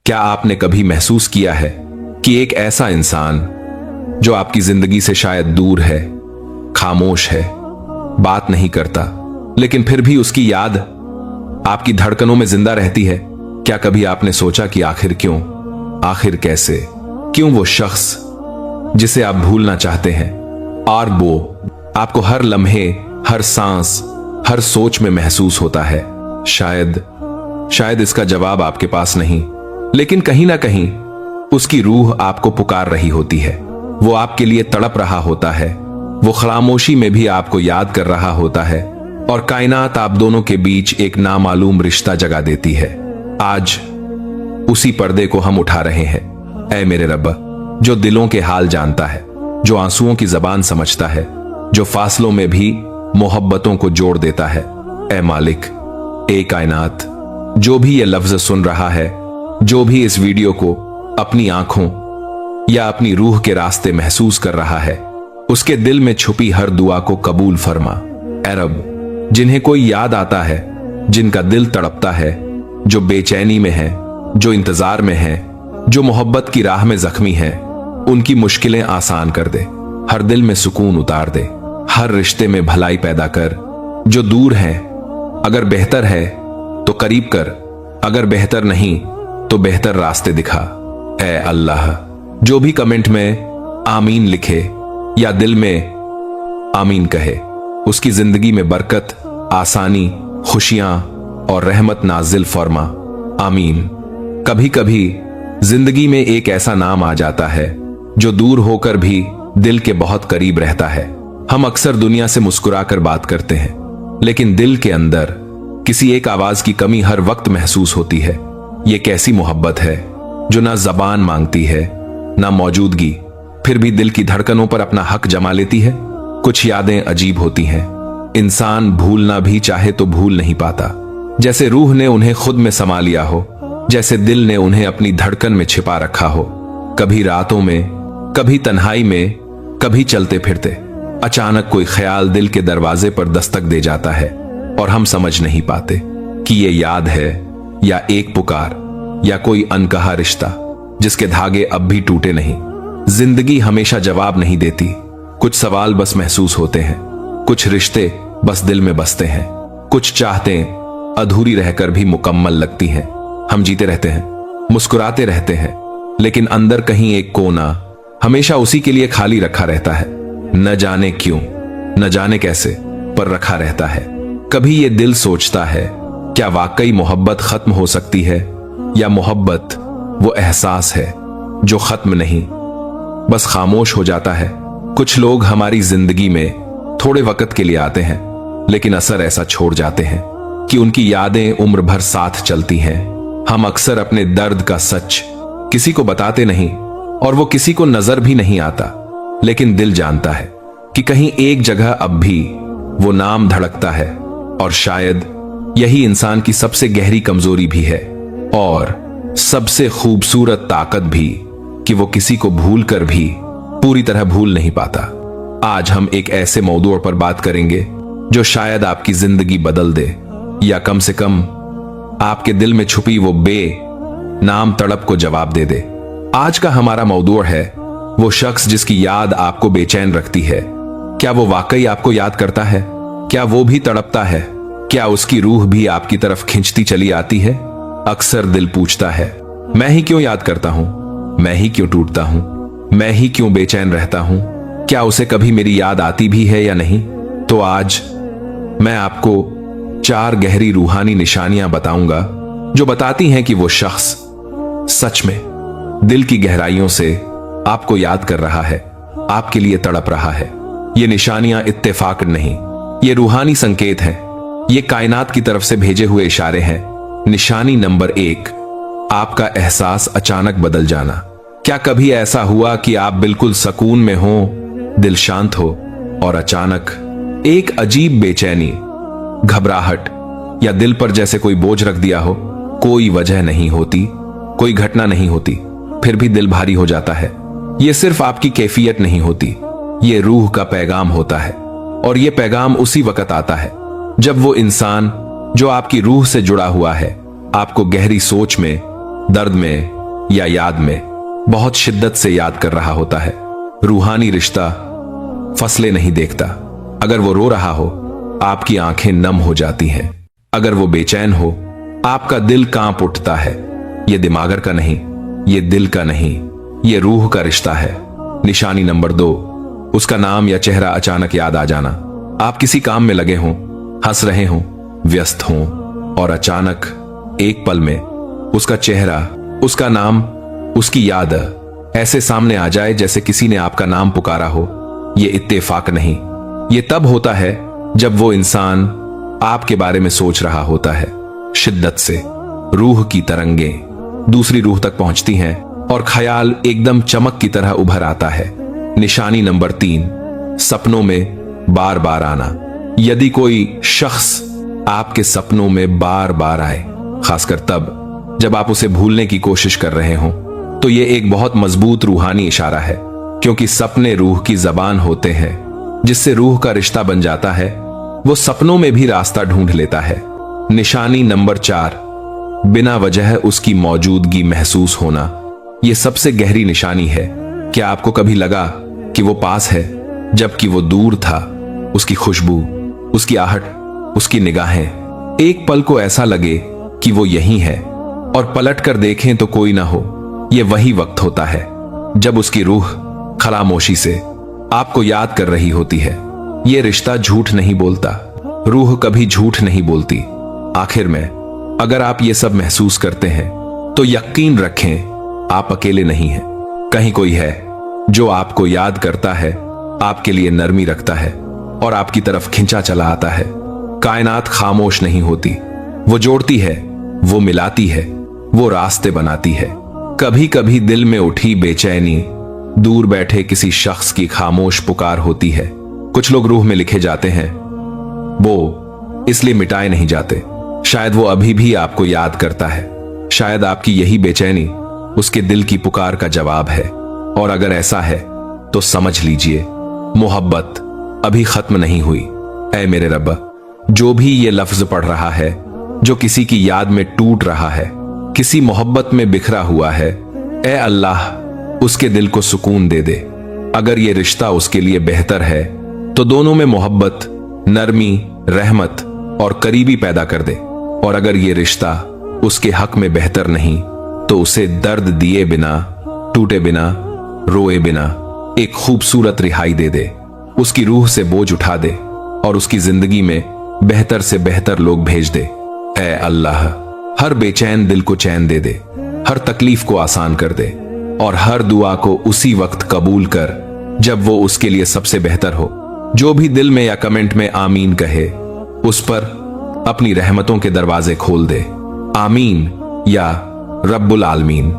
क्या आपने कभी महसूस किया है कि एक ऐसा इंसान जो आपकी जिंदगी से शायद दूर है, खामोश है, बात नहीं करता, लेकिन फिर भी उसकी याद आपकी धड़कनों में जिंदा रहती है? क्या कभी आपने सोचा कि आखिर क्यों, आखिर कैसे, क्यों वो शख्स जिसे आप भूलना चाहते हैं और वो आपको हर लम्हे, हर सांस, हर सोच में महसूस होता है? शायद इसका जवाब आपके पास नहीं, लेकिन कहीं ना कहीं उसकी रूह आपको पुकार रही होती है। वो आपके लिए तड़प रहा होता है, वो खामोशी में भी आपको याद कर रहा होता है, और कायनात आप दोनों के बीच एक नामालूम रिश्ता जगा देती है। आज उसी पर्दे को हम उठा रहे हैं। ऐ मेरे रब्बा, जो दिलों के हाल जानता है, जो आंसुओं की जबान समझता है, जो फासलों में भी मोहब्बतों को जोड़ देता है। ऐ मालिक, ए कायनात, जो भी ये लफ्ज सुन रहा है, जो भी इस वीडियो को अपनी आंखों या अपनी रूह के रास्ते महसूस कर रहा है, उसके दिल में छुपी हर दुआ को कबूल फरमा। ऐ रब, जिन्हें कोई याद आता है, जिनका दिल तड़पता है, जो बेचैनी में है, जो इंतजार में है, जो मोहब्बत की राह में जख्मी है, उनकी मुश्किलें आसान कर दे, हर दिल में सुकून उतार दे, हर रिश्ते में भलाई पैदा कर। जो दूर है अगर बेहतर है तो करीब कर, अगर बेहतर नहीं तो बेहतर रास्ते दिखा। ऐ अल्लाह, जो भी कमेंट में आमीन लिखे या दिल में आमीन कहे, उसकी जिंदगी में बरकत, आसानी, खुशियां और रहमत नाजिल फरमा। आमीन। कभी कभी जिंदगी में एक ऐसा नाम आ जाता है जो दूर होकर भी दिल के बहुत करीब रहता है। हम अक्सर दुनिया से मुस्कुराकर बात करते हैं, लेकिन दिल के अंदर किसी एक आवाज की कमी हर वक्त महसूस होती है। ये कैसी मोहब्बत है जो ना जबान मांगती है, ना मौजूदगी, फिर भी दिल की धड़कनों पर अपना हक जमा लेती है। कुछ यादें अजीब होती हैं, इंसान भूलना भी चाहे तो भूल नहीं पाता। जैसे रूह ने उन्हें खुद में समा लिया हो, जैसे दिल ने उन्हें अपनी धड़कन में छिपा रखा हो। कभी रातों में, कभी तन्हाई में, कभी चलते फिरते अचानक कोई ख्याल दिल के दरवाजे पर दस्तक दे जाता है, और हम समझ नहीं पाते कि ये याद है या एक पुकार या कोई अनकहा रिश्ता जिसके धागे अब भी टूटे नहीं। जिंदगी हमेशा जवाब नहीं देती, कुछ सवाल बस महसूस होते हैं, कुछ रिश्ते बस दिल में बसते हैं, कुछ चाहतें अधूरी रहकर भी मुकम्मल लगती हैं। हम जीते रहते हैं, मुस्कुराते रहते हैं, लेकिन अंदर कहीं एक कोना हमेशा उसी के लिए खाली रखा रहता है। न जाने क्यों, न जाने कैसे, पर रखा रहता है। कभी ये दिल सोचता है, क्या वाकई मोहब्बत खत्म हो सकती है, या मोहब्बत वो एहसास है जो खत्म नहीं, बस खामोश हो जाता है। कुछ लोग हमारी जिंदगी में थोड़े वक्त के लिए आते हैं, लेकिन असर ऐसा छोड़ जाते हैं कि उनकी यादें उम्र भर साथ चलती हैं। हम अक्सर अपने दर्द का सच किसी को बताते नहीं, और वो किसी को नजर भी नहीं आता, लेकिन दिल जानता है कि कहीं एक जगह अब भी वो नाम धड़कता है। और शायद यही इंसान की सबसे गहरी कमजोरी भी है, और सबसे खूबसूरत ताकत भी, कि वो किसी को भूल कर भी पूरी तरह भूल नहीं पाता। आज हम एक ऐसे मौजू पर बात करेंगे जो शायद आपकी जिंदगी बदल दे, या कम से कम आपके दिल में छुपी वो नाम तड़प को जवाब दे दे। आज का हमारा मौजू है वो शख्स जिसकी याद आपको बेचैन रखती है। क्या वो वाकई आपको याद करता है? क्या वो भी तड़पता है? क्या उसकी रूह भी आपकी तरफ खिंचती चली आती है? अक्सर दिल पूछता है, मैं ही क्यों याद करता हूं, मैं ही क्यों टूटता हूं, मैं ही क्यों बेचैन रहता हूं? क्या उसे कभी मेरी याद आती भी है या नहीं? तो आज मैं आपको 4 गहरी रूहानी निशानियां बताऊंगा जो बताती हैं कि वो शख्स सच में दिल की गहराइयों से आपको याद कर रहा है, आपके लिए तड़प रहा है। ये निशानियां इत्तेफाक नहीं, ये रूहानी संकेत हैं, ये कायनात की तरफ से भेजे हुए इशारे हैं। निशानी नंबर 1, आपका एहसास अचानक बदल जाना। क्या कभी ऐसा हुआ कि आप बिल्कुल सुकून में हो, दिल शांत हो, और अचानक एक अजीब बेचैनी, घबराहट, या दिल पर जैसे कोई बोझ रख दिया हो? कोई वजह नहीं होती, कोई घटना नहीं होती, फिर भी दिल भारी हो जाता है। ये सिर्फ आपकी कैफियत नहीं होती, ये रूह का पैगाम होता है, और ये पैगाम उसी वक्त आता है जब वो इंसान जो आपकी रूह से जुड़ा हुआ है आपको गहरी सोच में दर्द में या याद में बहुत शिद्दत से याद कर रहा होता है। रूहानी रिश्ता फसलें नहीं देखता। अगर वो रो रहा हो, आपकी आंखें नम हो जाती हैं। अगर वो बेचैन हो, आपका दिल कांप उठता है। ये दिमागर का नहीं, ये दिल का नहीं, ये रूह का रिश्ता है। निशानी नंबर 2, उसका नाम या चेहरा अचानक याद आ जाना। आप किसी काम में लगे हों, हंस रहे हों, व्यस्त हों, और अचानक एक पल में उसका चेहरा, उसका नाम, उसकी याद ऐसे सामने आ जाए जैसे किसी ने आपका नाम पुकारा हो। ये इत्तेफाक नहीं, ये तब होता है जब वो इंसान आपके बारे में सोच रहा होता है। शिद्दत से रूह की तरंगें दूसरी रूह तक पहुंचती हैं और ख्याल एकदम चमक की तरह उभर आता है। निशानी नंबर 3, सपनों में बार बार आना। यदि कोई शख्स आपके सपनों में बार बार आए, खासकर तब जब आप उसे भूलने की कोशिश कर रहे हों, तो यह एक बहुत मजबूत रूहानी इशारा है, क्योंकि सपने रूह की जबान होते हैं जिससे रूह का रिश्ता बन जाता है। वो सपनों में भी रास्ता ढूंढ लेता है। निशानी नंबर 4, बिना वजह उसकी मौजूदगी महसूस होना। यह सबसे गहरी निशानी है। क्या आपको कभी लगा कि वो पास है जबकि वो दूर था? उसकी खुशबू, उसकी आहट, उसकी निगाहें, एक पल को ऐसा लगे कि वो यहीं है और पलट कर देखें तो कोई ना हो। यह वही वक्त होता है जब उसकी रूह खामोशी से आपको याद कर रही होती है। यह रिश्ता झूठ नहीं बोलता, रूह कभी झूठ नहीं बोलती। आखिर में अगर आप ये सब महसूस करते हैं तो यकीन रखें आप अकेले नहीं हैं। कहीं कोई है जो आपको याद करता है, आपके लिए नरमी रखता है और आपकी तरफ खिंचा चला आता है। कायनात खामोश नहीं होती, वो जोड़ती है, वो मिलाती है, वो रास्ते बनाती है। कभी कभी दिल में उठी बेचैनी दूर बैठे किसी शख्स की खामोश पुकार होती है। कुछ लोग रूह में लिखे जाते हैं, वो इसलिए मिटाए नहीं जाते। शायद वो अभी भी आपको याद करता है। शायद आपकी यही बेचैनी उसके दिल की पुकार का जवाब है। और अगर ऐसा है तो समझ लीजिए, मोहब्बत अभी खत्म नहीं हुई। ऐ मेरे रब्बा, जो भी ये लफ्ज पढ़ रहा है, जो किसी की याद में टूट रहा है, किसी मोहब्बत में बिखरा हुआ है, ऐ अल्लाह उसके दिल को सुकून दे दे। अगर ये रिश्ता उसके लिए बेहतर है तो दोनों में मोहब्बत, नरमी, रहमत और करीबी पैदा कर दे। और अगर ये रिश्ता उसके हक में बेहतर नहीं तो उसे दर्द दिए बिना, टूटे बिना, रोए बिना एक खूबसूरत रिहाई दे दे। उसकी रूह से बोझ उठा दे और उसकी जिंदगी में बेहतर से बेहतर लोग भेज दे। ऐ अल्लाह, हर बेचैन दिल को चैन दे दे, हर तकलीफ को आसान कर दे और हर दुआ को उसी वक्त कबूल कर जब वो उसके लिए सबसे बेहतर हो। जो भी दिल में या कमेंट में आमीन कहे, उस पर अपनी रहमतों के दरवाजे खोल दे। आमीन या रब्बुल आलमीन।